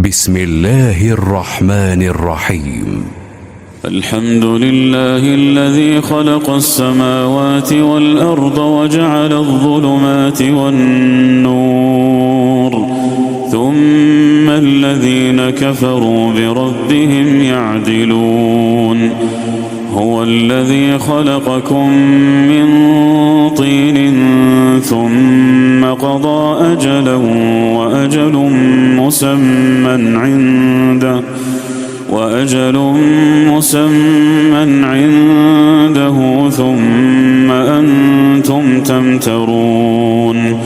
بسم الله الرحمن الرحيم. الحمد لله الذي خلق السماوات والأرض وجعل الظلمات والنور، ثم الذين كفروا بربهم يعدلون. هو الذي خلقكم من طين ثم قضى أجلا وأجل مسمى عنده ثم أنتم تمترون.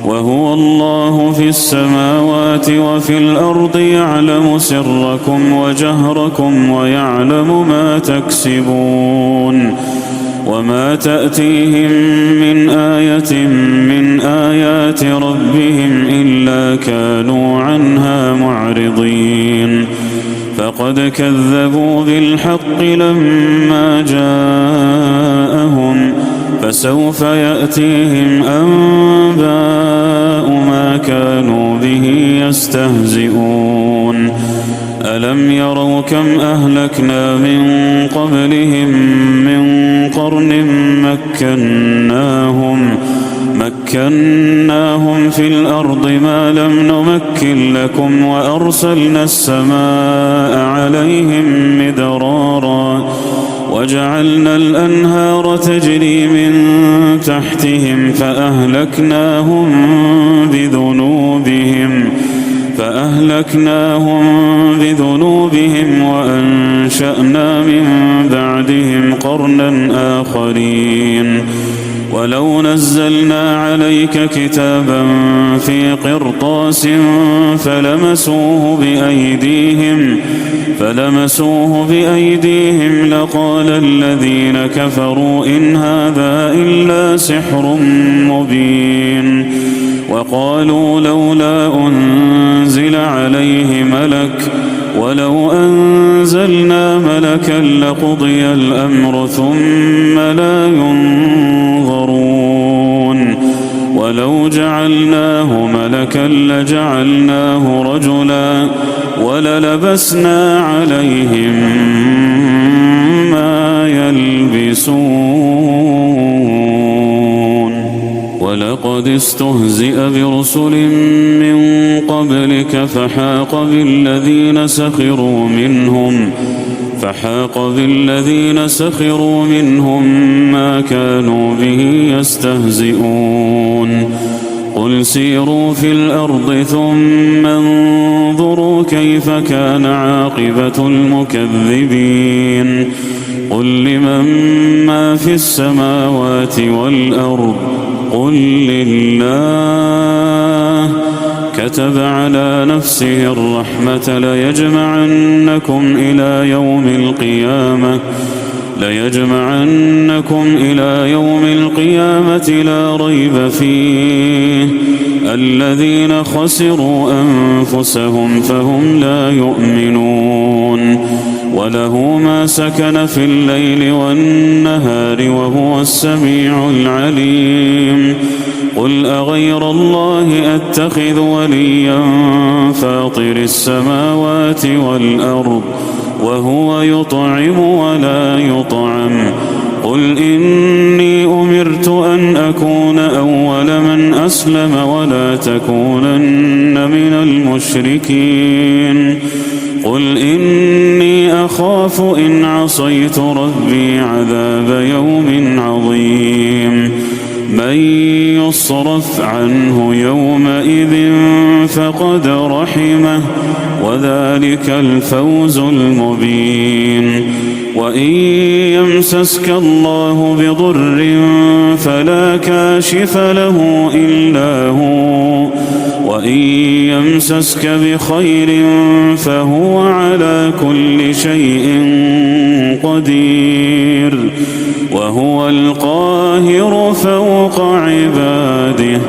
وهو الله في السماوات وفي الأرض يعلم سركم وجهركم ويعلم ما تكسبون. وما تأتيهم من آية من آيات ربهم إلا كانوا عنها معرضين. فقد كذبوا بالحق لما جاءهم، فسوف يأتيهم أنباء ما كانوا به يستهزئون. ألم يروا كم أهلكنا من قبلهم من قرن مكناهم في الأرض ما لم نمكن لكم، وأرسلنا السماء عليهم مدرارا وجعلنا الأنهار تجري من تحتهم فأهلكناهم بذنوبهم وأنشأنا من بعدهم قرنا آخرين. ولو نزلنا عليك كتابا في قرطاس فلمسوه بأيديهم لقال الذين كفروا إن هذا إلا سحر مبين. وقالوا لولا أنزل عليه ملك، ولو أنزلنا ملكا لقضي الأمر ثم لا ينظرون. ولو جعلناه ملكا لجعلناه رجلا وللبسنا عليهم ما يلبسون. ولقد استهزئ برسل من قبلك فحاق بالذين سخروا منهم ما كانوا به يستهزئون. قل سيروا في الأرض ثم انظروا كيف كان عاقبة المكذبين. قل لمن ما في السماوات والأرض قل لله. كتب على نفسه الرحمة ليجمعنكم إلى يوم القيامة لا ريب فيه. الذين خسروا أنفسهم فهم لا يؤمنون. وله ما سكن في الليل والنهار وهو السميع العليم. قل أغير الله أتخذ وليا فاطر السماوات والأرض وهو يطعم ولا يطعم. قل إني أمرت أن أكون أول من أسلم ولا تكونن من المشركين. قل إني أخاف إن عصيت ربي عذاب يوم عظيم. من يصرف عنه يومئذ فقد رحمه وذلك الفوز المبين. وإن يمسسك الله بضر فلا كاشف له إلا هو، وإن يمسسك بخير فهو على كل شيء قدير. وهو القاهر فوق عباده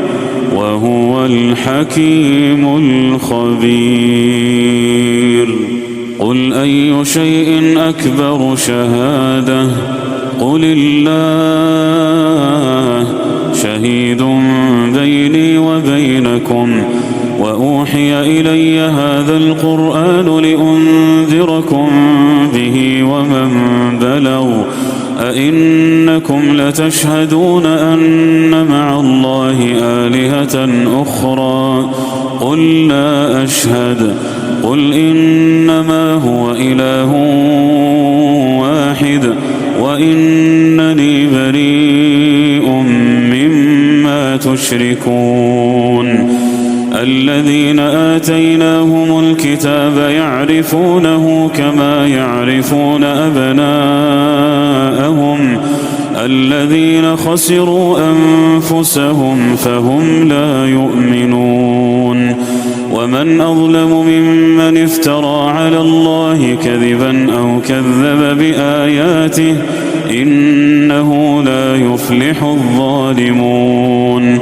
وهو الحكيم الخبير. قل أي شيء أكبر شهادة؟ قل الله. شهيد بيني وبينكم وأوحي إلي هذا القرآن لأنذركم به ومن بلغ أئنكم لتشهدون أن مع الله آلهة أخرى قل لا أشهد قل إنما هو إله واحد وإنني بريء مما تشركون الذين آتيناهم الكتاب يعرفونه كما يعرفون أبناءهم الذين خسروا أنفسهم فهم لا يؤمنون ومن أظلم ممن افترى على الله كذبا أو كذب بآياته إنه لا يفلح الظالمون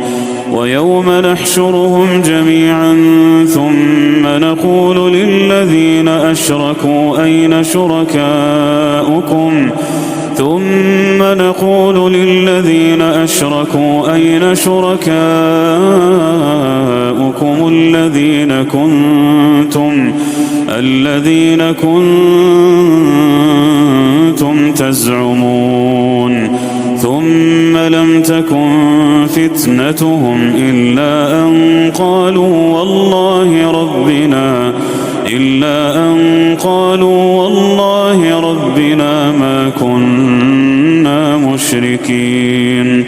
ويوم نحشرهم جميعا ثم نقول للذين أشركوا أين شركاؤكم الذين كنتم تزعمون ثم لم تكن فتنتهم إلا أن قالوا والله ربنا ما كنا مشركين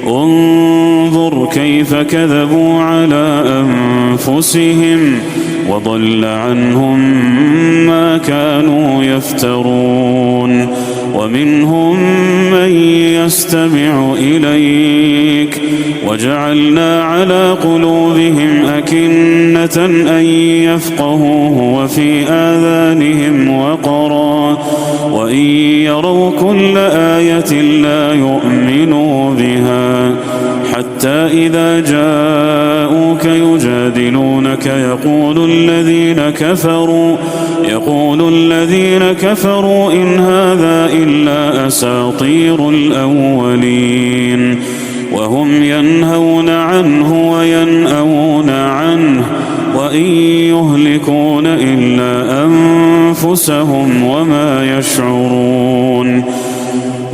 انظر كيف كذبوا على أنفسهم وضل عنهم ما كانوا يفترون ومنهم من يستمع إليك وجعلنا على قلوبهم أكنة أن يفقهوه وفي آذانهم وقرا وإن يروا كل آية لا يؤمنوا بها حتى إذا جاءوك يجادلونك يقول الذين كفروا إن هذا إلا أساطير الأولين وهم ينهون عنه وينأون عنه وإن يهلكون إلا أنفسهم وما يشعرون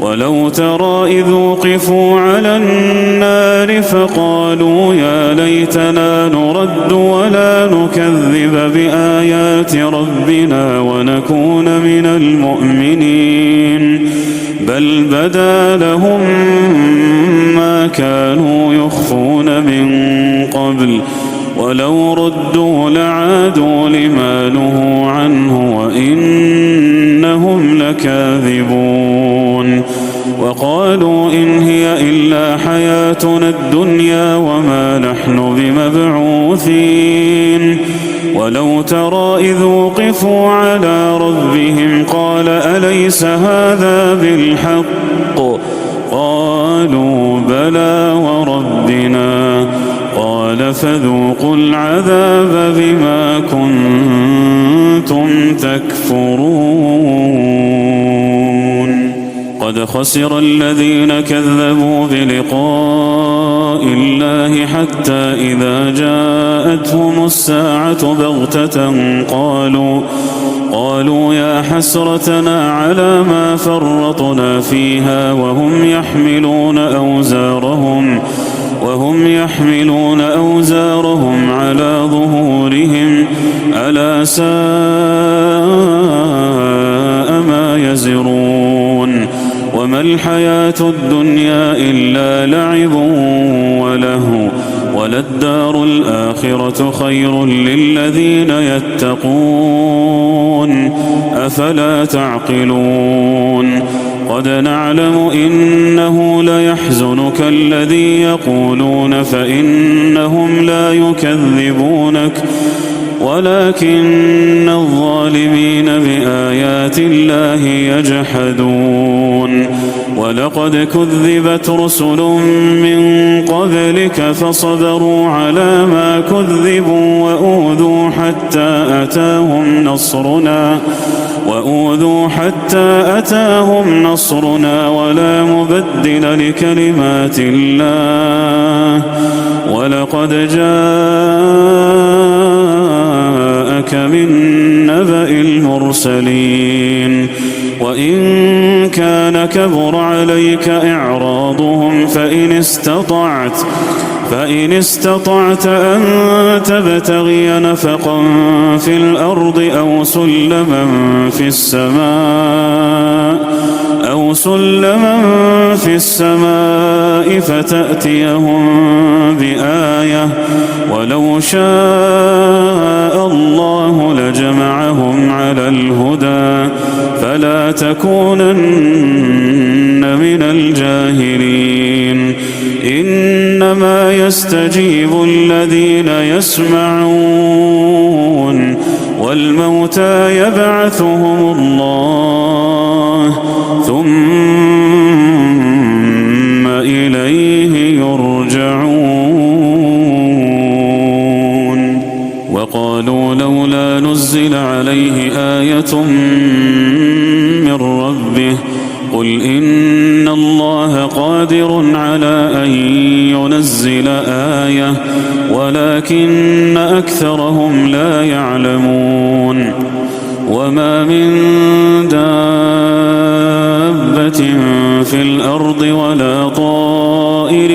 ولو ترى إذ وقفوا على النار فقالوا يا ليتنا نرد ولا نكذب بآيات ربنا ونكون من المؤمنين بل بدا لهم ما كانوا يخفون من قبل ولو ردوا لعادوا لما نهوا عنه وإنهم لكاذبون وقالوا إن هي إلا حياتنا الدنيا وما نحن بمبعوثين ولو ترى إذ وقفوا على ربهم قال أليس هذا بالحق قالوا بلى وربنا قال فذوقوا العذاب بما كنتم تكفرون قد خسر الذين كذبوا بلقاء الله حتى إذا جاءتهم الساعة بغتة قالوا يا حسرتنا على ما فرطنا فيها وهم يحملون أوزارهم على ظهورهم ألا ساء ما يزرون وما الحياة الدنيا إلا لعب ولهو وللدار الآخرة خير للذين يتقون أفلا تعقلون قد نعلم إنه ليحزنك الذي يقولون فإنهم لا يكذبونك ولكن الظالمين بآيات الله يجحدون ولقد كذبت رسل من قبلك فصبروا على ما كذبوا وأوذوا حتى أتاهم نصرنا ولا مبدل لكلمات الله ولقد جاءك من نبأ المرسلين وإن كان كبر عليك إعراضهم فإن استطعت أن تبتغي نفقا في الأرض أو سلما في السماء فتأتيهم بآية ولو شاء الله لجمعهم على الهدى فلا تكونن من الجاهلين إنما يستجيب الذين يسمعون والموتى يبعثهم الله ثم إليه يرجعون وقالوا لولا نزل عليه آية من ربه قل إن الله قادر على أن ينزل آية ولكن أكثرهم لا يعلمون وما من دابة في الأرض ولا طائر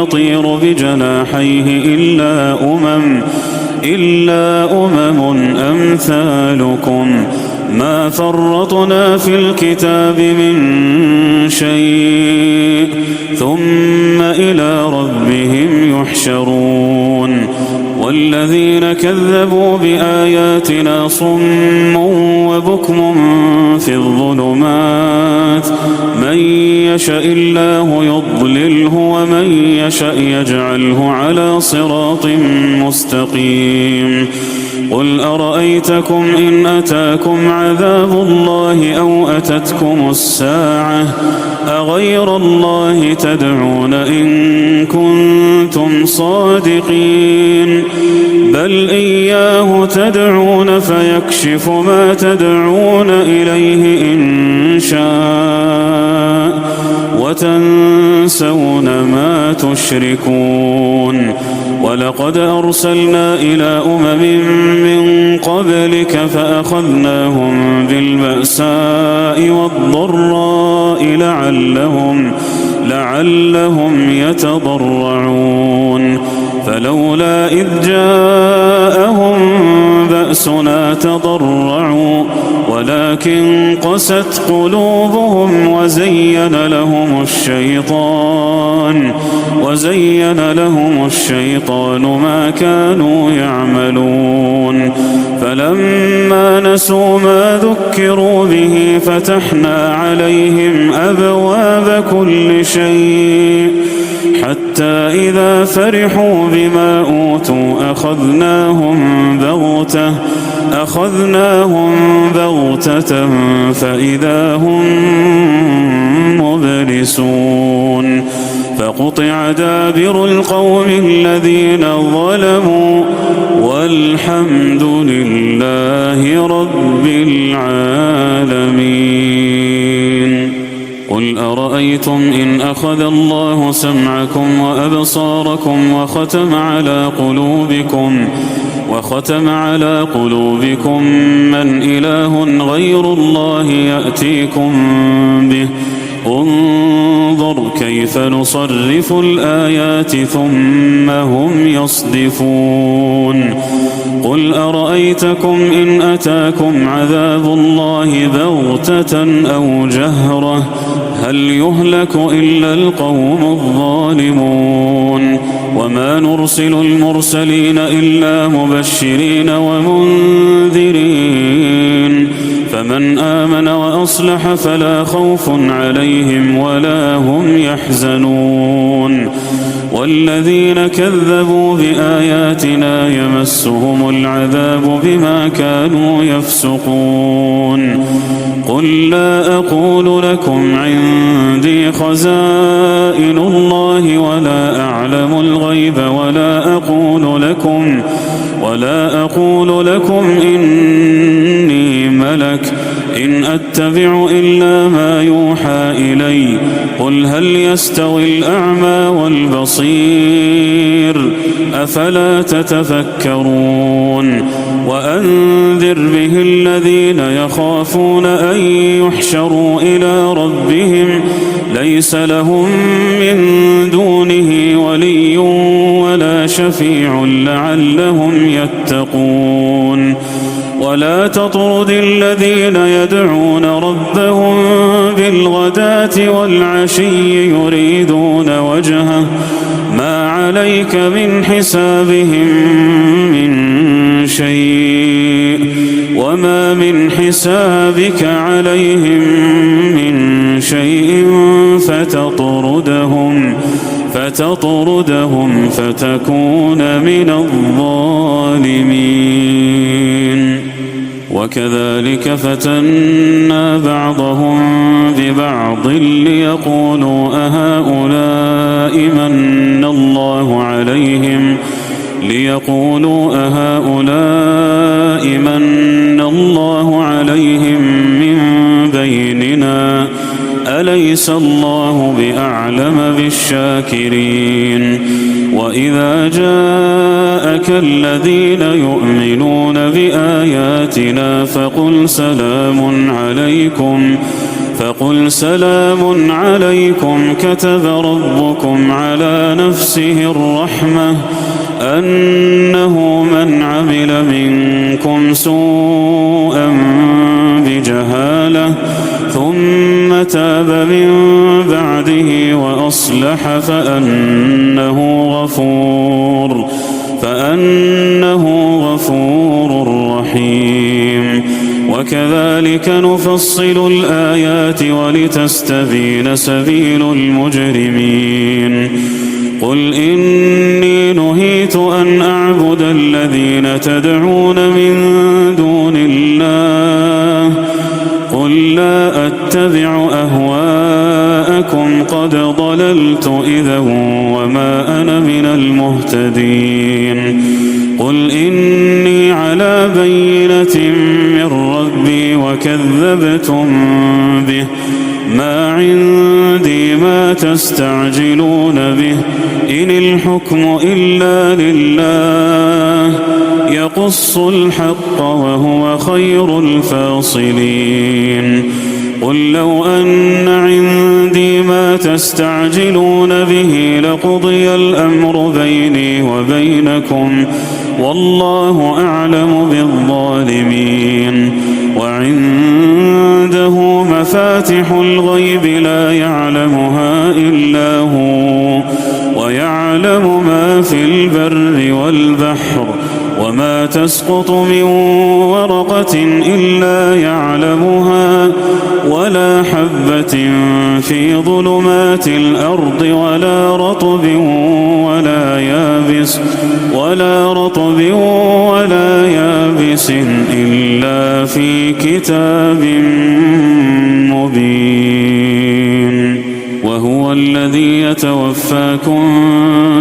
يطير بجناحيه إلا أمم أمثالكم ما فرطنا في الكتاب من شيء ثم إلى ربهم يحشرون والذين كذبوا بآياتنا صم وبكم في الظلمات من يشاء الله يضلله ومن يشاء يجعله على صراط مستقيم قل أرأيتكم إن أتاكم عذاب الله أو أتتكم الساعة أغير الله تدعون إن كنتم صادقين بل إياه تدعون فيكشف ما تدعون إليه إن شاء وتنسون ما تشركون ولقد أرسلنا إلى أمم من قبلك فأخذناهم بالبأساء والضراء لعلهم يتضرعون فلولا إذ جاءهم بأسنا تضرعوا ولكن قست قلوبهم وزين لهم الشيطان ما كانوا يعملون فلما نسوا ما ذكروا به فتحنا عليهم أبواب كل شيء حتى إذا فرحوا بما أوتوا أخذناهم بغتة فإذا هم مبلسون فقطع دابر القوم الذين ظلموا والحمد لله رب العالمين قل أرأيتم إن أخذ الله سمعكم وأبصاركم وختم على قلوبكم من إله غير الله يأتيكم به انظر كيف نصرف الآيات ثم هم يصدفون قل أرأيتكم إن أتاكم عذاب الله بغتة أو جهرة هل يهلك إلا القوم الظالمون وما نرسل المرسلين إلا مبشرين ومنذرين فمن آمن وأصلح فلا خوف عليهم ولا هم يحزنون والذين كذبوا بآياتنا يمسهم العذاب بما كانوا يفسقون قل لا أقول لكم عندي خزائن الله ولا أعلم الغيب ولا أقول لكم إني ملك إن أتبع إلا ما يوحى إلي قل هل يستوي الأعمى والبصير أفلا تتفكرون وأنذر به الذين يخافون أن يحشروا إلى ربهم ليس لهم من دونه ولي ولا شفيع لعلهم يتقون ولا تطرد الذين يدعون ربهم بالغداة والعشي يريدون وجهه ما عليك من حسابهم من شيء وما من حسابك عليهم من شيء فتطردهم فتكون من الظالمين وكذلك فتنا بعضهم ببعض ليقولوا أهؤلاء من الله عليهم من بيننا أليس الله بأعلم بالشاكرين وإذا جاءك الذين يؤمنون بآياتنا فقل سلام عليكم كتب ربكم على نفسه الرحمة أنه من عمل منكم سوءا بجهالة ثم تاب من بعده وأصلح فأنه غفور رحيم وكذلك نفصل الآيات ولتستبين سبيل المجرمين قل إني نهيت أن أعبد الذين تدعون من دون الله قل لا أتبع أهواءكم قد ضللت إذا وما أنا من المهتدين قل إني على بينة من ربي وكذبتم به ما عندي ما تستعجلون به إن الحكم إلا لله يقص الحق وهو خير الفاصلين قل لو أن عندي ما تستعجلون به لقضي الأمر بيني وبينكم والله أعلم بالظالمين وعنده مفاتح الغيب لا يعلمها إلا هو ويعلم ما في البر والبحر وما تسقط من ورقة إلا يعلمها ولا حبة في ظلمات الأرض ولا رطب ولا يابس إلا في كتاب مبين وهو الذي يتوفاكم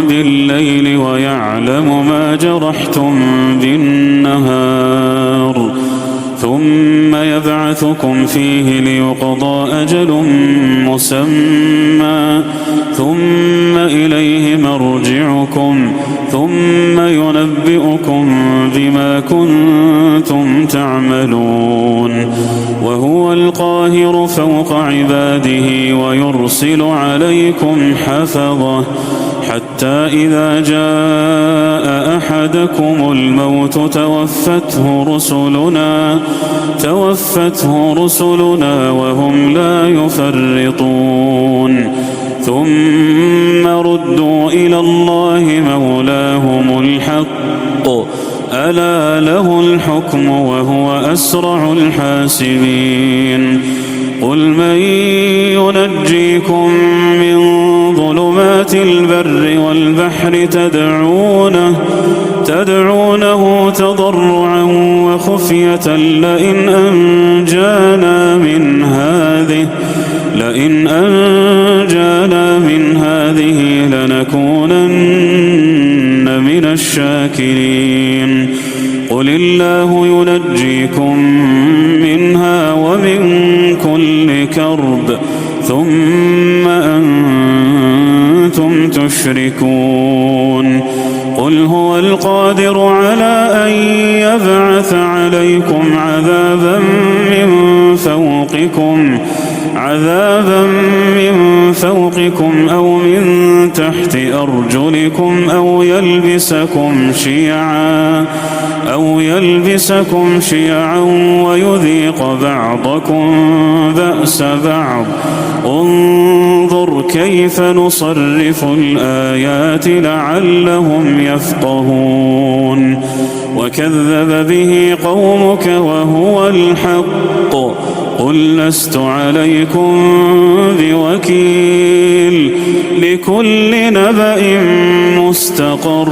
بالليل ويعلم ما جرحتم بالنهار ثم يبعثكم فيه ليقضى أجل مسمى ثم إليه مرجعكم ثم ينبئكم بما كنتم تعملون وهو القاهر فوق عباده ويرسل عليكم حفظه حتى إذا جاء أحدكم الموت توفته رسلنا وهم لا يفرطون ثم ردوا إلى الله مولاهم الحق ألا له الحكم وهو أسرع الحاسبين قل من ينجيكم من ظلمات البر والبحر تدعونه تضرعا وخفية لئن أنجانا من هذه لنكونن من الشاكرين قل الله ينجيكم منها ومن كل كرب ثم أنتم تشركون قل هو القادر على أن يبعث عليكم عذابا من فوقكم أو من تحت أرجلكم أو يلبسكم شيعا ويذيق بعضكم بأس بعض انظر كيف نصرف الآيات لعلهم يفقهون وكذب به قومك وهو الحق قل لست عليكم بوكيل لكل نبأ مستقر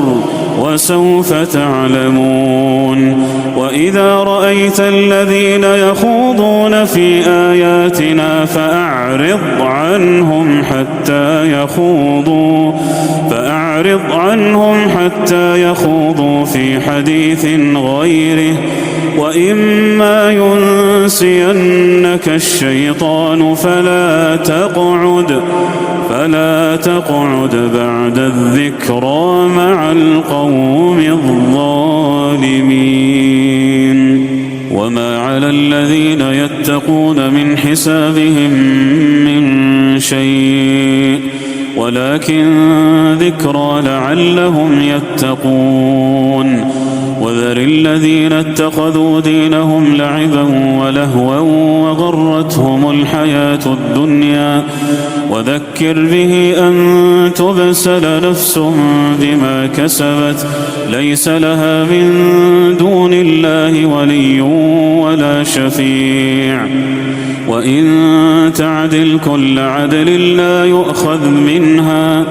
وسوف تعلمون وإذا رأيت الذين يخوضون في آياتنا فأعرض عنهم حتى يخوضوا في حديث غيره وإما ينسينك الشيطان فلا تقعد بعد الذكرى مع القوم الظالمين وما على الذين يتقون من حسابهم من شيء ولكن ذكرى لعلهم يتقون وذر الذين اتخذوا دينهم لعبا ولهوا وغرتهم الحياة الدنيا وذكر به أن تبسل نفس بما كسبت ليس لها من دون الله ولي ولا شفيع وإن تعدل كل عدل لا يؤخذ منها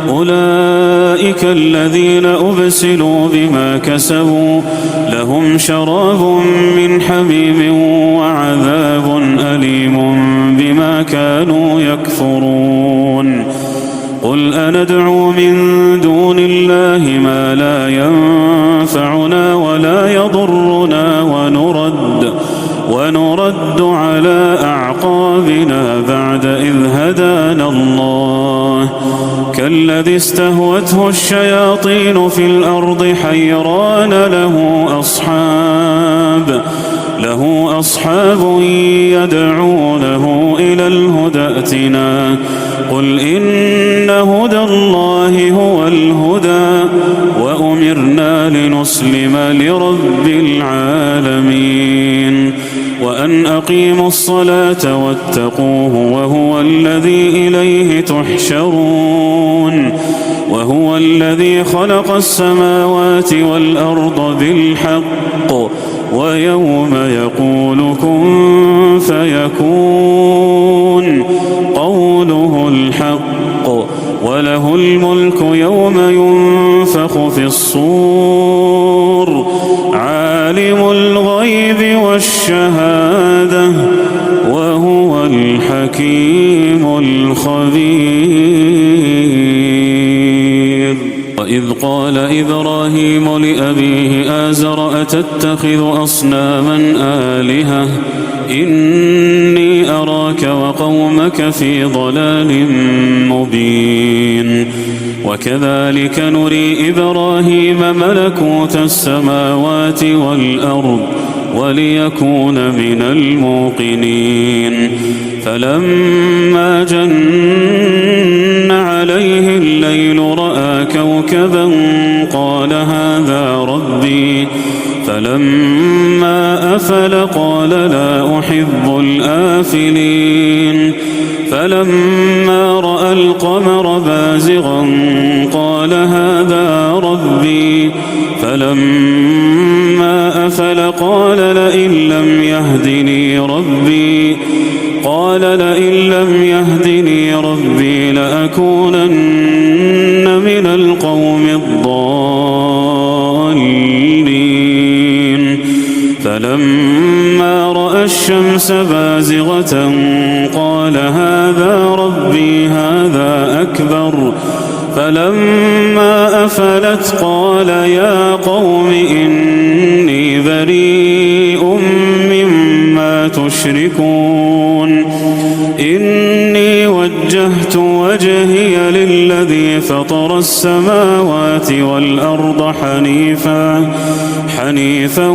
أولئك الذين أبسلوا بما كسبوا لهم شراب من حميم وعذاب أليم بما كانوا يكفرون قل أندعو من دون الله ما لا ينفعنا ولا يضرنا ونرد على أعقابنا بعد إذ هدانا الله كالذي استهوته الشياطين في الأرض حيران له أصحاب يدعونه إلى الهدى ائتنا قل إن هدى الله هو الهدى وأمرنا لنسلم لرب العالمين وأن أقيموا الصلاة واتقوه وهو الذي إليه تحشرون وهو الذي خلق السماوات والأرض بالحق ويوم يقول كن فيكون قوله الحق وله الملك يوم ينفخ في الصور عالم الغيب والشهادة وهو الحكيم الخبير وإذ قال إبراهيم لأبيه آزر أتتخذ أصناما آلهة إني أراك وقومك في ضلال مبين وكذلك نري إبراهيم ملكوت السماوات والأرض وليكون من الموقنين فلما جن عليه الليل رأى كوكبا قال هذا ربي فلما أفل قال لا أحب الآفلين فلما رأى القمر بازغا قال هذا ربي فلما أفل قال لئن لم يهدني ربي قال لئن لم يهدني ربي لأكونن من القوم الضالين فلما رأى الشمس بازغة قال هذا ربي هذا أكبر فلما أفلت قال يا قوم إني بريء مما تشركون إني وجهت وجهي للذي فطر السماوات والأرض حنيفا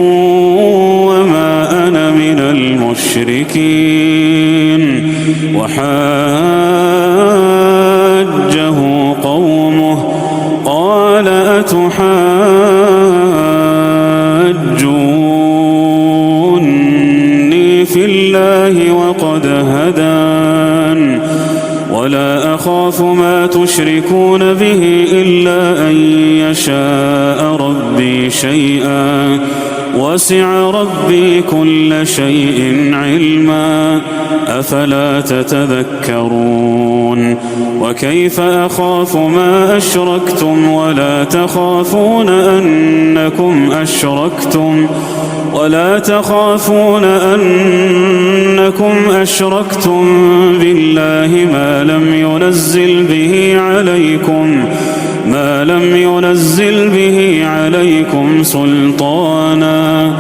وما أنا من المشركين وحاجه قومه قال أتحاجوني في الله وقد هدان ولا أخاف ما تشركون به إلا أن يشاء ربي شيئا وسع ربي كل شيء علما أفلا تتذكرون وكيف أخاف ما أشركتم ولا تخافون أنكم أشركتم بالله ما لم ينزل به عليكم سلطانا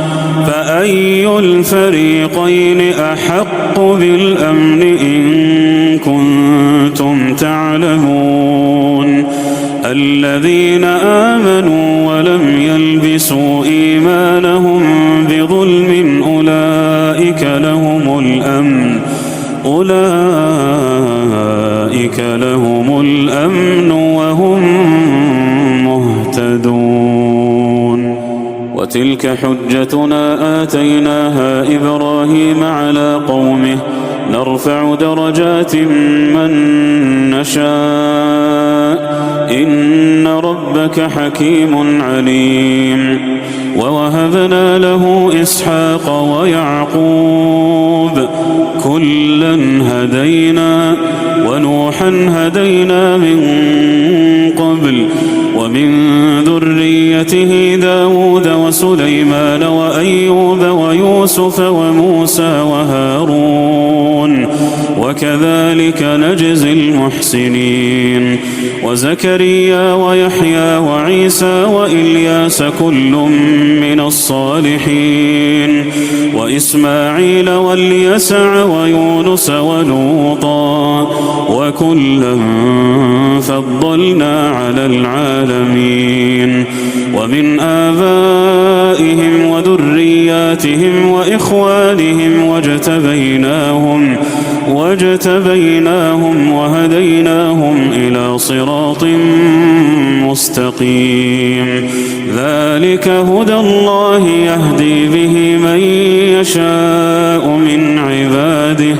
فأي الفريقين أحق بالأمن إن كنتم تعلمون الذين آمنوا ولم يلبسوا إيمانهم بظلم أولئك لهم الأمن وهم مهتدون وتلك حجتنا آتيناها إبراهيم على قومه نرفع درجات من نشاء إن ربك حكيم عليم ووهبنا له إسحاق ويعقوب كلا هدينا ونوحا هدينا من قبل ومن ذريته داود وسليمان وأيوب ويوسف وموسى وهارون وكذلك نجزي المحسنين وزكريا ويحيى وعيسى وإلياس كل من الصالحين وإسماعيل واليسع ويونس ولوطا وكلا فضلنا على العالمين ومن آبائهم وذرياتهم وإخوانهم واجتبيناهم وهديناهم إلى صراط مستقيم ذلك هدى الله يهدي به من يشاء من عباده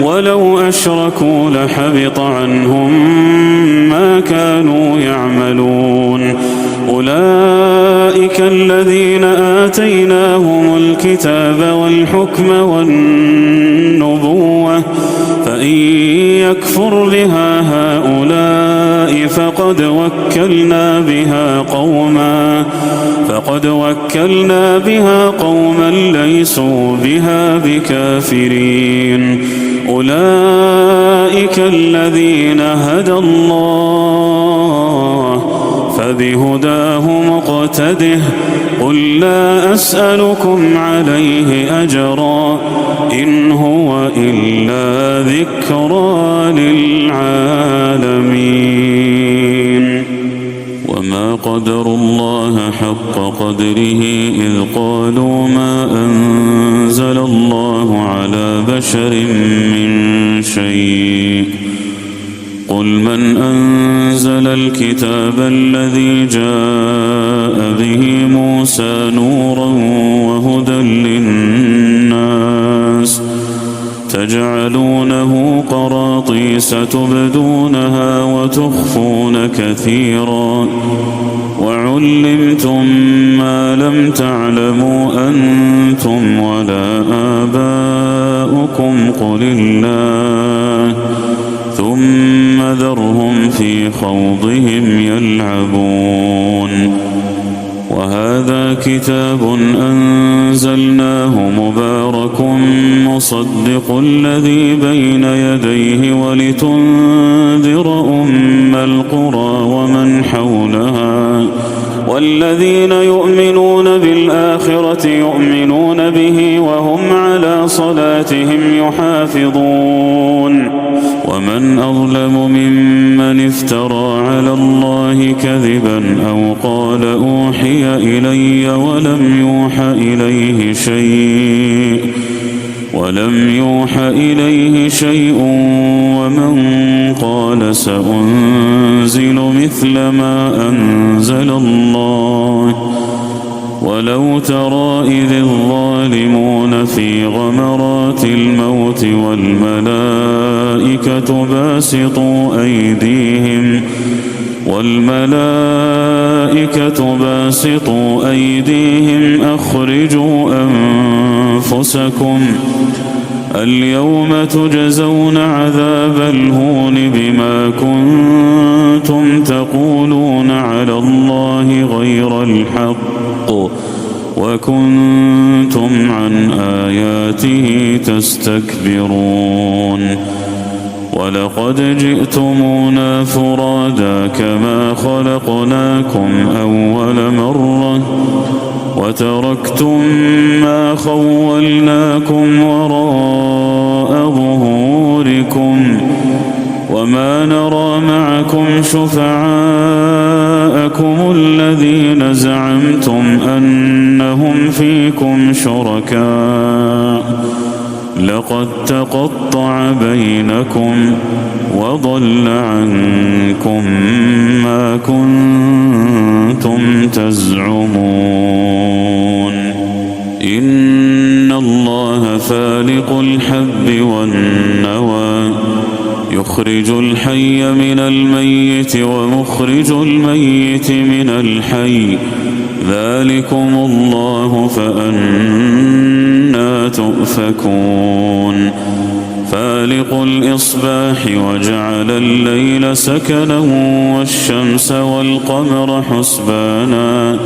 ولو أشركوا لحبط عنهم ما كانوا يعملون أولئك الذين آتيناهم الكتاب والحكم والنبوة فإن يكفر بها هؤلاء فقد وكلنا بها قوما ليسوا بها بكافرين أولئك الذين هدى الله فبهداه مقتده قل لا أسألكم عليه أجرا إن هو إلا ذكرى للعالمين وما قدروا الله حق قدره إذ قالوا ما أنزل الله على بشر من شيء قل من أنزل الكتاب الذي جاء به موسى نورا وهدى للناس تجعلونه قراطيس تبدونها وتخفون كثيرا وعلمتم ما لم تعلموا أنتم ولا آباؤكم قل الله خوضهم يلعبون وهذا كتاب أنزلناه مبارك مصدق الذي بين يديه ولتنذر أم القرى ومن حولها والذين يؤمنون بالآخرة يؤمنون به وهم على صلاتهم يحافظون ومن أظلم ممن افترى على الله كذبا أو قال أوحي إلي ولم يوح إليه شيء ومن قال سأنزل مثل ما أنزل الله ولو ترى إذ الظالمون في غمرات الموت والملائكة باسطوا أيديهم أخرجوا أنفسكم اليوم تجزون عذاب الهون بما كنتم تقولون على الله غير الحق وكنتم عن آياته تستكبرون ولقد جئتمونا فرادا كما خلقناكم أول مرة وتركتم ما خولناكم وراء ظهوركم وما نرى معكم شفعاءكم الذين زعمتم أنهم فيكم شركاء لقد تقطع بينكم وضل عنكم ما كنتم تزعمون إن الله فالق الحب والنوى يخرج الحي من الميت ومخرج الميت من الحي ذلكم الله فأنى تؤفكون فالق الإصباح وجعل الليل سكنا والشمس والقمر حسبانا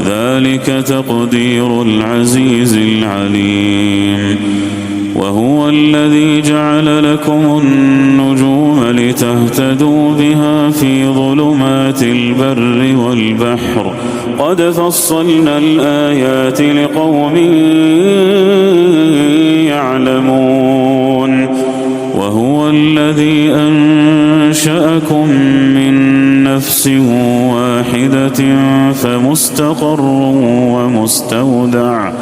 ذلك تقدير العزيز العليم وهو الذي جعل لكم النجوم لتهتدوا بها في ظلمات البر والبحر قد فصلنا الآيات لقوم يعلمون وهو الذي أنشأكم من نفس واحدة فمستقر ومستودع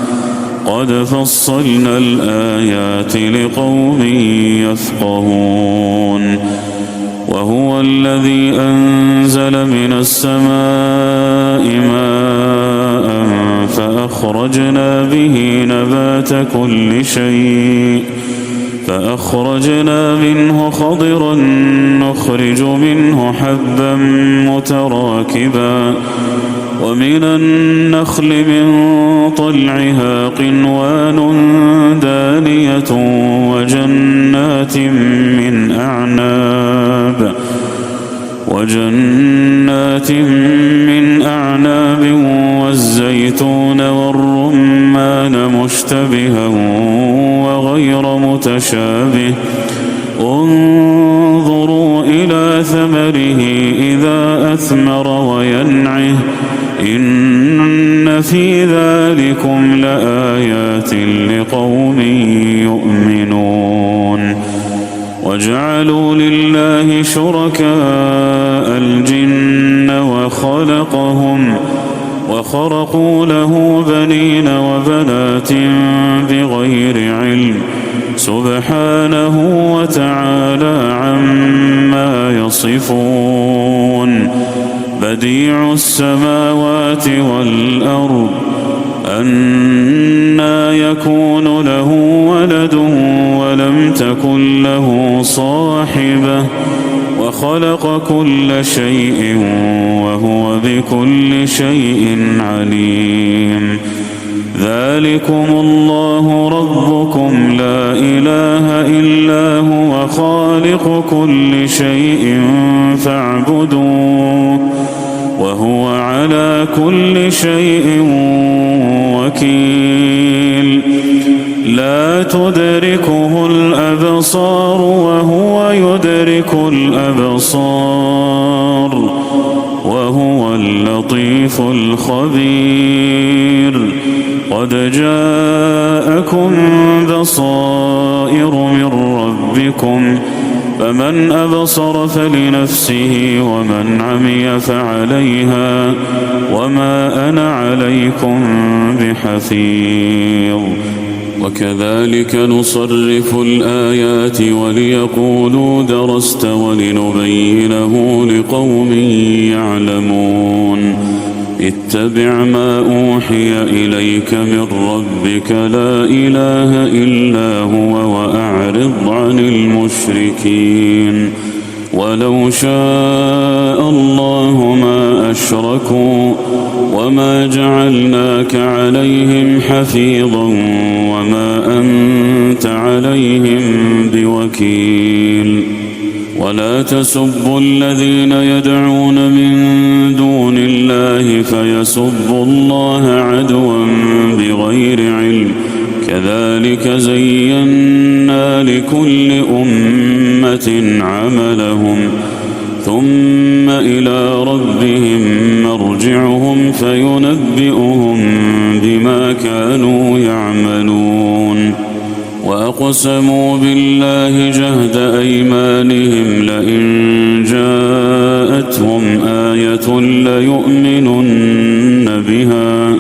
قد فصلنا الآيات لقوم يفقهون وهو الذي أنزل من السماء ماء فأخرجنا به نبات كل شيء فأخرجنا منه خضرا نخرج منه حبا متراكبا ومن النخل من طلعها قنوان دانية وجنات من أعناب والزيتون والرمان مشتبها وغير متشابه انظروا إلى ثمره إذا أثمر وينعه إن في ذلكم لآيات لقوم يؤمنون وجعلوا لله شركاء الجن وخرقوا له بنين وبنات بغير علم سبحانه وتعالى عما يصفون بديع السماوات والأرض أنى يكون له ولد ولم تكن له صاحبة وخلق كل شيء وهو بكل شيء عليم ذلكم الله ربكم لا إله إلا هو هو خالق كل شيء فاعبدوه وهو على كل شيء وكيل لا تدركه الأبصار وهو يدرك الأبصار وهو اللطيف الخبير قد جاءكم بصائر من ربكم فمن أبصر فلنفسه ومن عمي فعليها وما أنا عليكم بحفيظ وكذلك نصرف الآيات وليقولوا درست ولنبينه لقوم يعلمون اتبع ما أوحي إليك من ربك لا إله إلا هو وأعرض عن المشركين ولو شاء الله ما أشركوا وما جعلناك عليهم حفيظا وما أنت عليهم بوكيل ولا تسبوا الذين يدعون من دون الله فيسبوا الله عدوا بغير علم كذلك زينا لكل أمة عملهم ثم إلى ربهم مرجعهم فينبئهم بما كانوا يعملون وأقسموا بالله جهد أيمانهم لئن جاءتهم آية ليؤمنن بها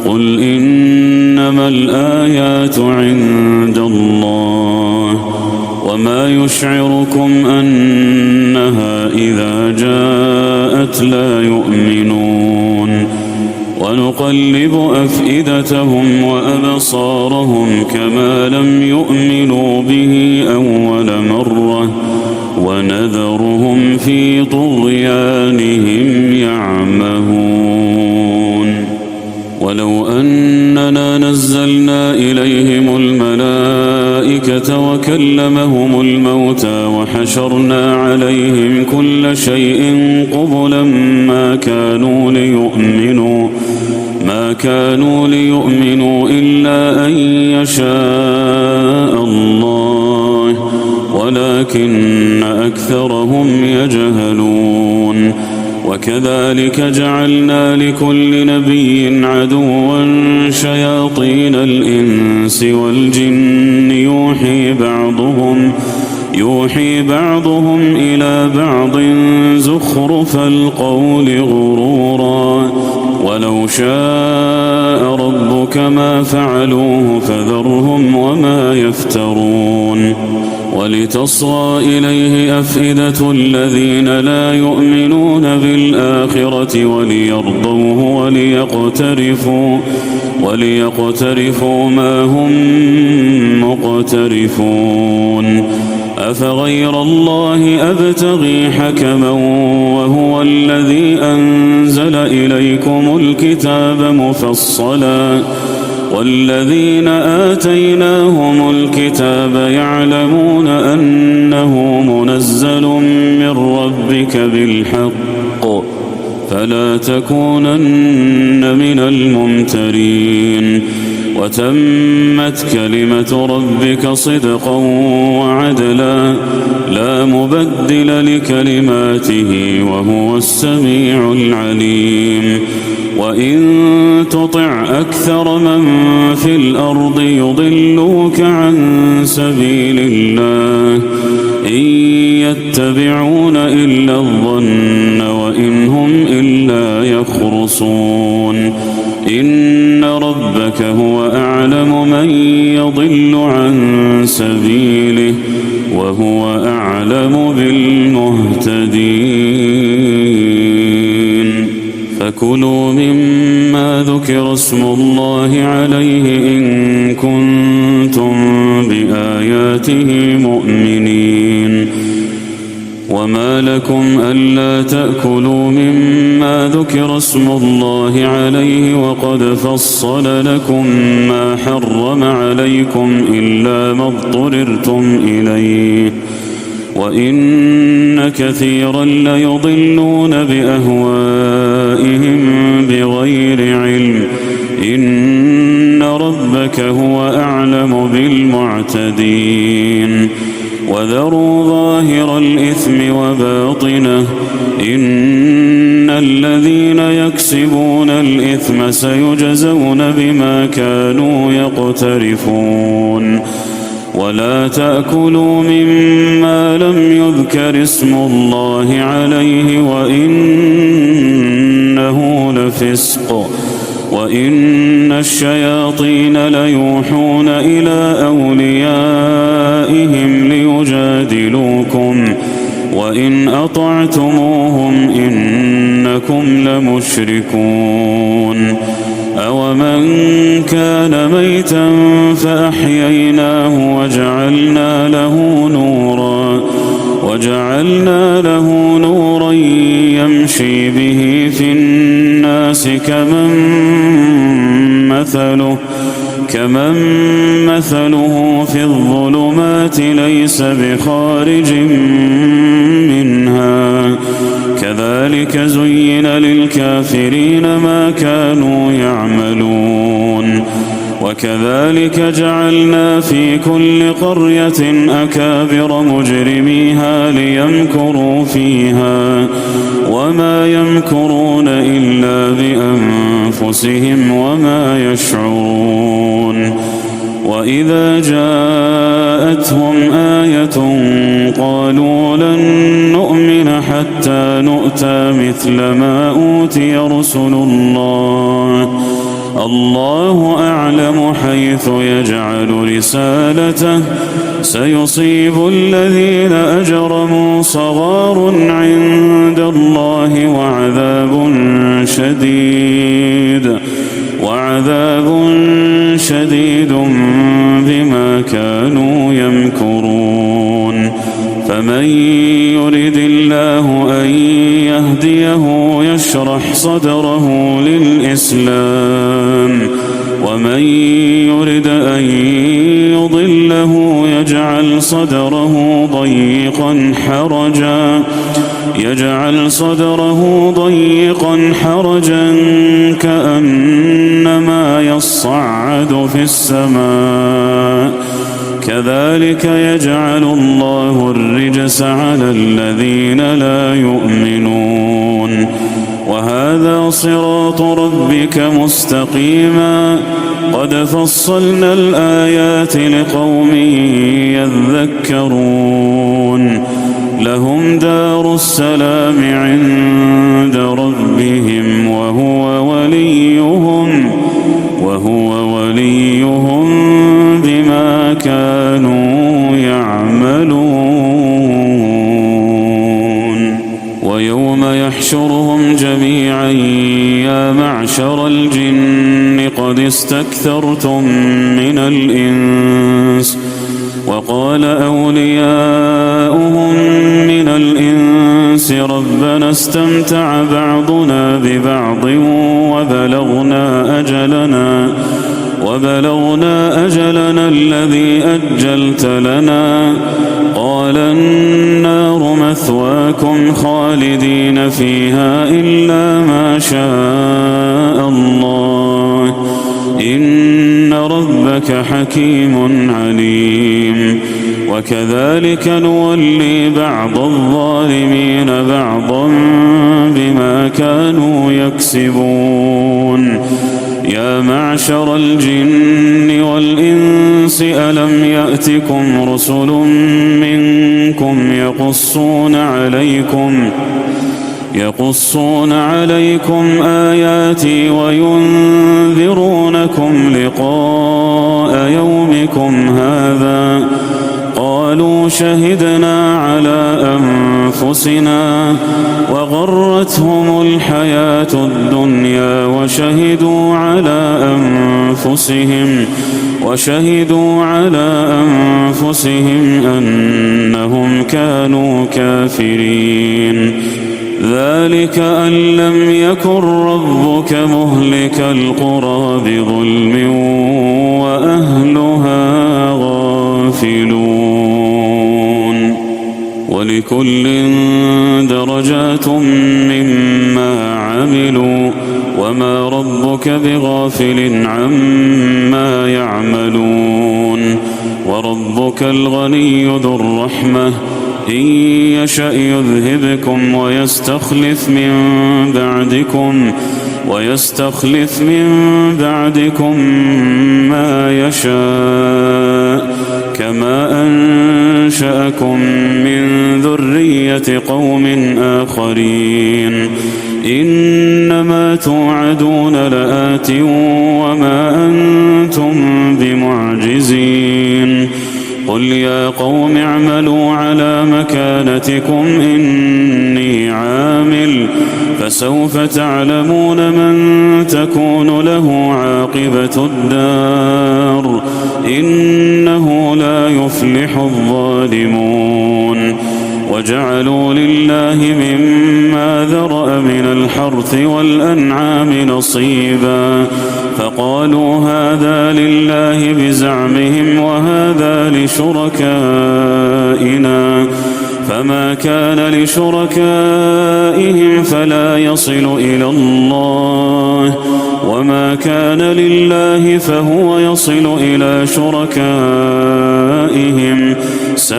قل إنما الآيات عند الله وما يشعركم أنها إذا جاءت لا يؤمنون ونقلب أفئدتهم وأبصارهم كما لم يؤمنوا به أول مرة ونذرهم في طغيانهم يعمهون ولو أننا نزلنا إليهم الملائكة وكلمهم الموتى وحشرنا عليهم كل شيء قبلا ما كانوا ليؤمنوا إلا أن يشاء الله ولكن أكثرهم يجهلون وكذلك جعلنا لكل نبي عدوا شياطين الإنس والجن يوحي بعضهم إلى بعض زخرف القول غرورا ولو شاء ربك ما فعلوه فذرهم وما يفترون ولتصغى إليه أفئدة الذين لا يؤمنون بالآخرة وليرضوه وليقترفوا ما هم مقترفون أفغير الله أبتغي حكما وهو الذي أنزل إليكم الكتاب مفصلا والذين آتيناهم الكتاب يعلمون أنه منزل من ربك بالحق فلا تكونن من الممترين وتمت كلمة ربك صدقا وعدلا لا مبدل لكلماته وهو السميع العليم وإن تطع أكثر من في الأرض يضلوك عن سبيل الله إن يتبعون إلا الظن وإن هم إلا يخرصون إن ربك هو أعلم من يضل عن سبيله وهو أعلم بالمهتدين فكلوا مما ذكر اسم الله عليه إن كنتم بآياته مؤمنين وما لكم ألا تأكلوا مما ذكر اسم الله عليه وقد فصل لكم ما حرم عليكم إلا ما اضطررتم إليه وإن كثيرا ليضلون بأهوائهم بغير علم إن ربك هو أعلم بالمعتدين وذروا ظاهر الإثم وباطنه إن الذين يكسبون الإثم سيجزون بما كانوا يقترفون ولا تأكلوا مما لم يذكر اسم الله عليه وإنه لفسق وإن الشياطين ليوحون إلى أوليائهم ليجادلوكم وإن أطعتموهم إنكم لمشركون أومن كان ميتا فأحييناه وجعلنا له نورا يمشي به في الناس كمن مثله في الظلمات ليس بخارج منها كذلك زين للكافرين ما كانوا يعملون وكذلك جعلنا في كل قرية أكابر مجرميها ليمكروا فيها وما يمكرون إلا بأنفسهم وما يشعرون وإذا جاءتهم آية قالوا لن نؤمن حتى نؤتى مثل ما أوتي رسل الله أعلم حيث يجعل رسالته سيصيب الذين أجرموا صغار عند الله وعذاب شديد بما كانوا يمكرون فمن يرد الله أن يهديه يشرح صدره للإسلام ومن يرد أن يضله يجعل صدره ضيقا حرجا كأنما يصعد في السماء كذلك يجعل الله الرجس على الذين لا يؤمنون وهذا صراط ربك مستقيما قد فصلنا الآيات لقوم يذكرون لهم دار السلام عند ربهم وهو وليهم بما كانوا يعملون ويوم يحشرهم جميعا يا معشر الجن قد استكثرتم من الإنس وقال أولياؤهم من الإنس ربنا استمتع بعضنا ببعض وبلغنا أجلنا الذي أجلت لنا قال النار مثواكم خالدين فيها إلا ما شاء الله إن ربك حكيم عليم وكذلك نولي بعض الظالمين بعضا بما كانوا يكسبون يا معشر الجن والإنس ألم يأتكم رسل منكم يقصون عليكم آياتي وينذرونكم لقاء يومكم هذا قالوا قالوا شهدنا على أنفسنا وغرتهم الحياة الدنيا وشهدوا على أنفسهم أنهم كانوا كافرين. ذلك أن لم يكن ربك مهلك القرى بظلم وأهلها غافلون. ولكل درجات مما عملوا وما ربك بغافل عما يعملون. وربك الغني ذو الرحمة إن يشأ يذهبكم ويستخلف من بعدكم ما يشاء كما أنشأكم من ذرية قوم آخرين. إنما توعدون لآت وما أنتم بمعجزين. قل يا قوم اعملوا على مكانتكم إني عامل فسوف تعلمون من تكون له عاقبة الدار إنه لا يفلح الظالمون. وجعلوا لله مما ذرأ من الحرث والأنعام نصيبا فقالوا هذا لله بزعمهم وهذا لشركائنا فما كان لشركائهم فلا يصل إلى الله وما كان لله فهو يصل إلى شركائهم ساء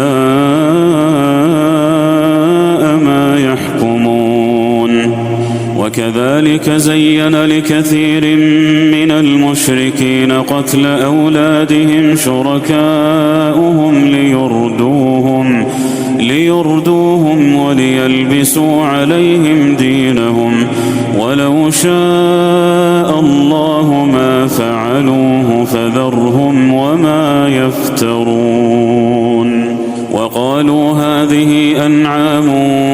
ما يحكمون. وكذلك زين لكثير من المشركين قتل أولادهم شركاؤهم ليردوهم وليلبسوا عليهم دينهم ولو شاء الله ما فعلوه فذرهم وما يفترون. وقالوا هذه أنعام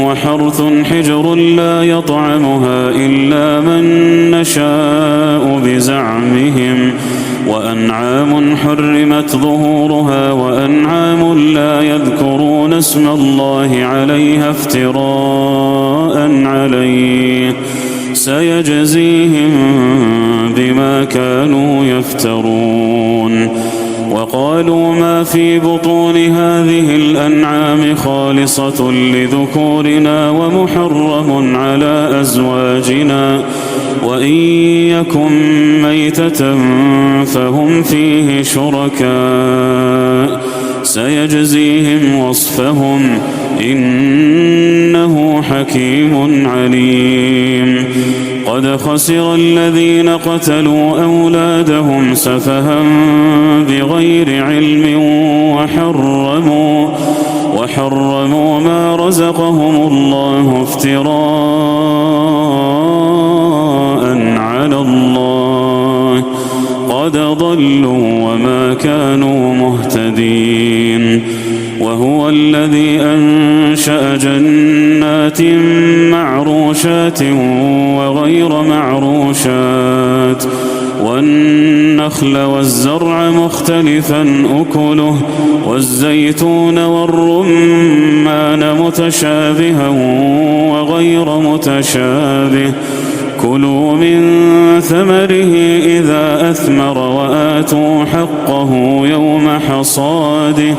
وحرث حجر لا يطعمها إلا من نشاء بزعمهم وأنعام حرمت ظهورها وأنعام لا يذكرون اسم الله عليها افتراء عليه سيجزيهم بما كانوا يفترون. وقالوا ما في بطون هذه الأنعام خالصة لذكورنا ومحرم على أزواجنا وإن يكن ميتة فهم فيه شركاء سيجزيهم وصفهم إنه حكيم عليم. قد خسر الذين قتلوا أولادهم سفها بغير علم وحرموا ما رزقهم الله افتراء على الله قد ضلوا وما كانوا مهتدين. وهو الذي أنشأ جنات معروشات وغير معروشات والنخل والزرع مختلفا أكله والزيتون والرمان متشابها وغير متشابه كلوا من ثمره إذا أثمر وآتوا حقه يوم حصاده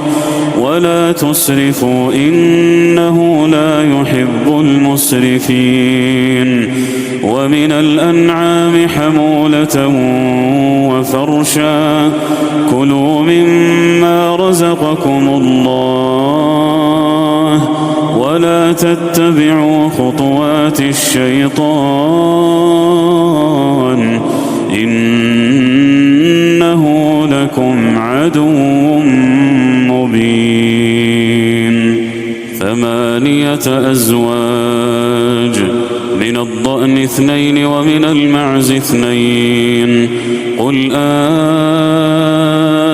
ولا تسرفوا إنه لا يحب المسرفين. ومن الأنعام حمولة وفرشا كلوا مما رزقكم الله ولا تتبعوا خطوات الشيطان إنه لكم عدو مبين. 8 أزواج من الضأن 2 ومن المعز 2 قل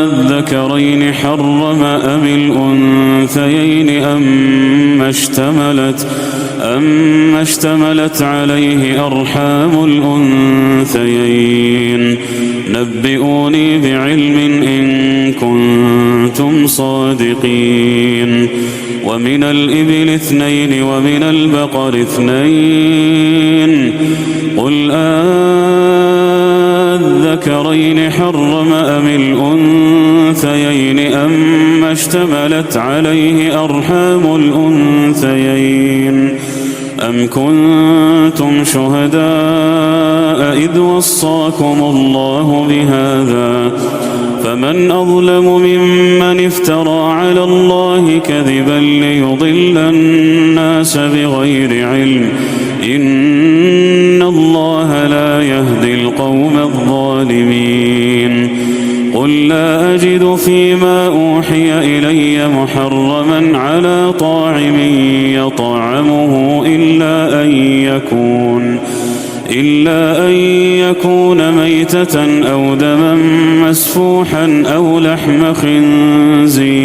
الذكرين حرم أم الأنثيين الأنثيين أما اشتملت عليه أرحام الأنثيين نبئوني بعلم إن كنتم صادقين ومن الإبل 2 ومن البقر 2 قل الذكرين حرم أم الأنثيين أما اشتملت عليه أرحام الأنثيين أم كنتم شهداء إذ وصاكم الله بهذا فمن أظلم ممن افترى على الله كذبا ليضل الناس بغير علم إن الله لا يهدي القوم الظالمين قل لا أجد فيما أوحي إلي محرما على طاعم يطعمه إلا أن يكون ميتة أو دما مسفوحا أو لحم خنزير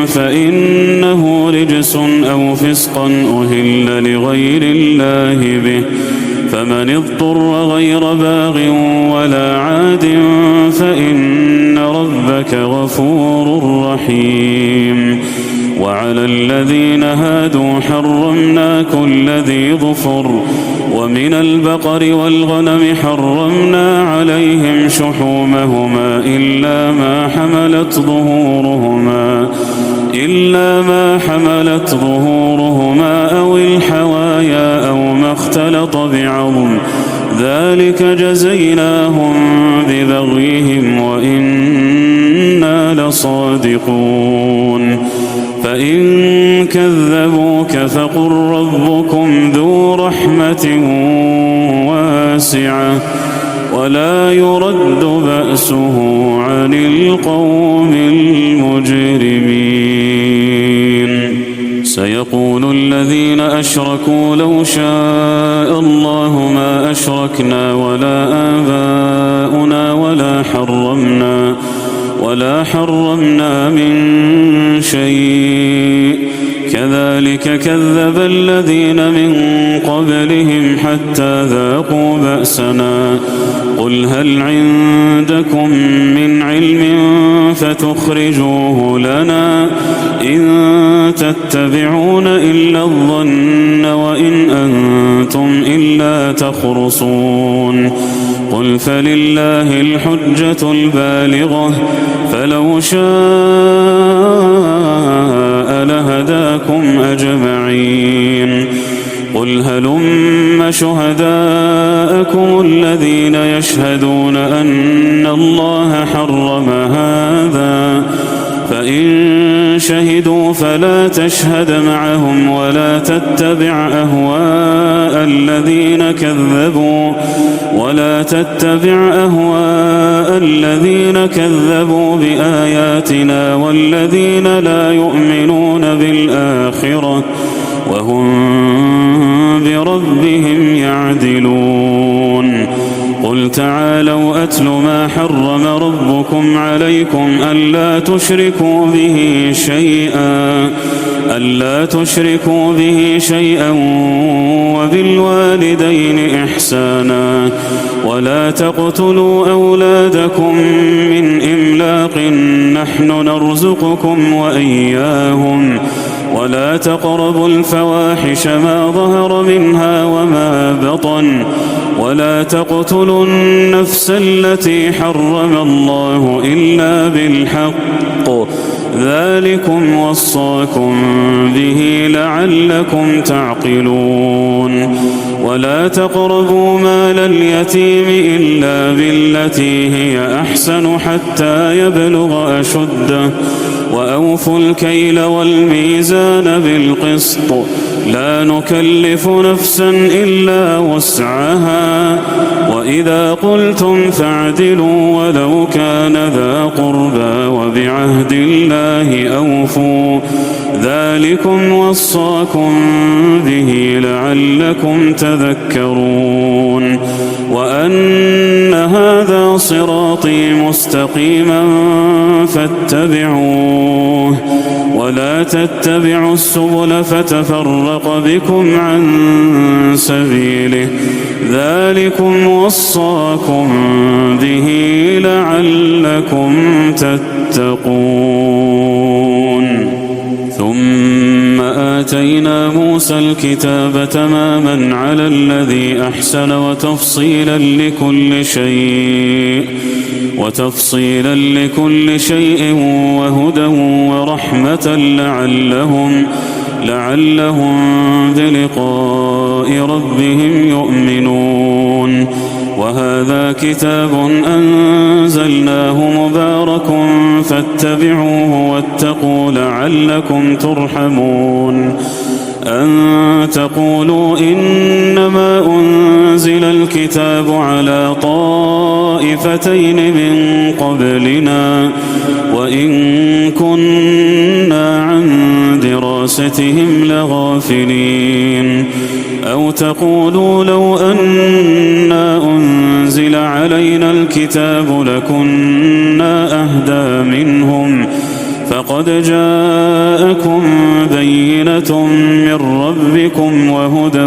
فإنه رجس أو فسقا أهل لغير الله به فمن اضطر غير باغ ولا عاد فإن ربك غفور رحيم وعلى الذين هادوا حرمنا كل ذي ظفر ومن البقر والغنم حرمنا عليهم شحومهما إلا ما حملت ظهورهما أو الحوايا أو ما اختلط بعظم ذلك جزيناهم ببغيهم وإنا لصادقون فإن كذبوك فقل ربكم ذو رحمة واسعة ولا يرد بأسه عن القوم المجرمين سيقول الذين أشركوا لو شاء الله ما أشركنا ولا آباؤنا ولا حرمنا من شيء كذلك كذب الذين من قبلهم حتى ذاقوا بأسنا قل هل عندكم من علم فتخرجوه لنا إن تتبعون إلا الظن وإن أنتم إلا تخرصون قل فلله الحجة البالغة فلو شاء لهداكم أجمعين قل هلم شهداءكم الذين يشهدون أن الله حرم هذا فإن شهدوا فلا تشهد معهم ولا تتبع أهواء الذين كذبوا بآياتنا والذين لا يؤمنون بالآخرة وهم بربهم يعدلون قل تعالوا أتل ما حرم ربكم عليكم ألا تشركوا به شيئا وبالوالدين إحسانا ولا تقتلوا أولادكم من إملاق نحن نرزقكم وإياهم ولا تقربوا الفواحش ما ظهر منها وما بطن ولا تقتلوا النفس التي حرم الله إلا بالحق ذلكم وصاكم به لعلكم تعقلون ولا تقربوا مال اليتيم إلا بالتي هي أحسن حتى يبلغ أشده وأوفوا الكيل والميزان بالقسط لا نكلف نفسا إلا وسعها وإذا قلتم فاعدلوا ولو كان ذا قربى وبعهد الله أوفوا ذلكم وصاكم به لعلكم تذكرون وأن هذا هذا صراطي مستقيما فاتبعوه ولا تتبعوا السبل فتفرق بكم عن سبيله ذلكم وصاكم به لعلكم تتقون. ثم آتينا موسى الكتاب تماما على الذي أحسن وتفصيلا لكل شيء وهدى ورحمة لعلهم بلقاء ربهم يؤمنون. وهذا كتاب أنزلناه مبارك فاتبعوه واتقوا لعلكم ترحمون. أن تقولوا إنما أنزل الكتاب على طائفتين من قبلنا وإن كنا عن دراستهم لغافلين. أو تقولوا لو أنا أنزل علينا الكتاب لكنا أهدى منهم فقد جاءكم بينة من ربكم وهدى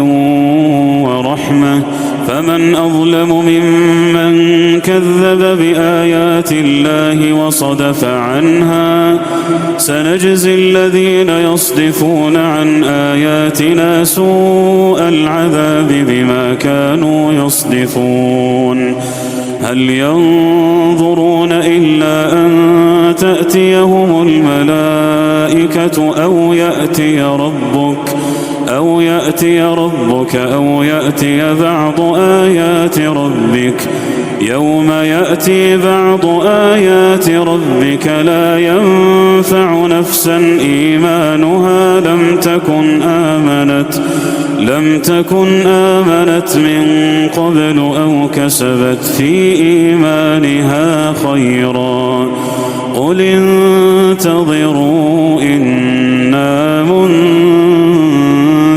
ورحمة فمن أظلم ممن كذب بآيات الله وصدف عنها. سنجزي الذين يصدفون عن آياتنا سوء العذاب بما كانوا يصدفون. هل ينظرون إلا أن تأتيهم الملائكة أو يأتي ربك أو يأتي بعض آيات ربك. يوم يأتي بعض آيات ربك لا ينفع نفسا إيمانها لم تكن آمنت من قبل أو كسبت في إيمانها خيرا. قل انتظروا إنا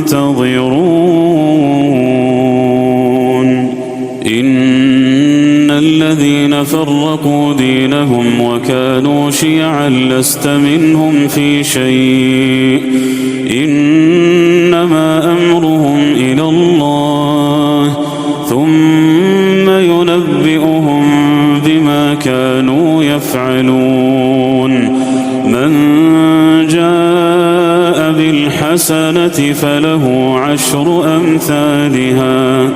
منتظرون. إن الذين فرقوا دينهم وكانوا شيعا لست منهم في شيء إنما أمرهم إلى الله ثم ينبئهم بما كانوا يفعلون. من جاء بالحسنة فله 10 أمثالها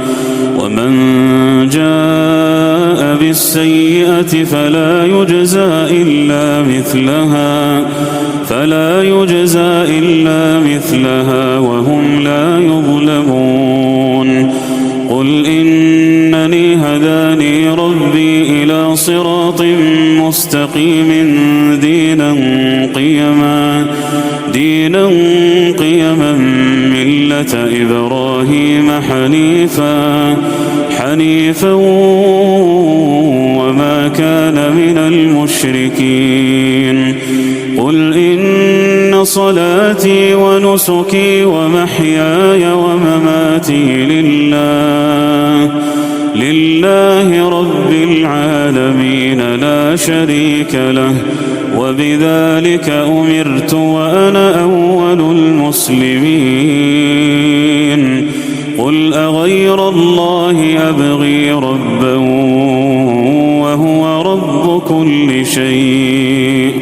ومن جاء بالسيئة فلا يجزى إلا مثلها وهم لا يظلمون. قل إنني هداني ربي إلى صراط مستقيم دينا قيما ملة إبراهيم حنيفا وما كان من المشركين. قل إن صلاتي ونسكي ومحياي ومماتي لله رب العالمين لا شريك له وبذلك أمرت وأنا أول المسلمين. قل أغير الله أبغي ربا وهو رب كل شيء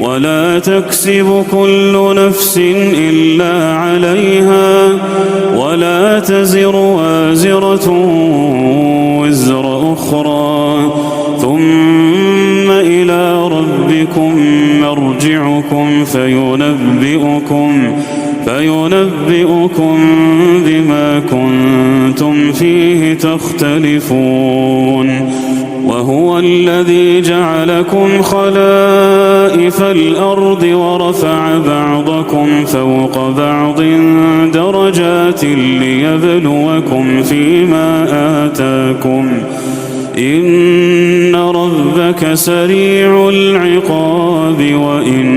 ولا تكسب كل نفس إلا عليها ولا تزر وازرة وزر أخرى ثم إلى ربكم مرجعكم فينبئكم بما كنتم فيه تختلفون. وهو الذي جعلكم خلائف الأرض ورفع بعضكم فوق بعض درجات ليبلوكم فيما آتاكم إن ربك سريع العقاب وإنه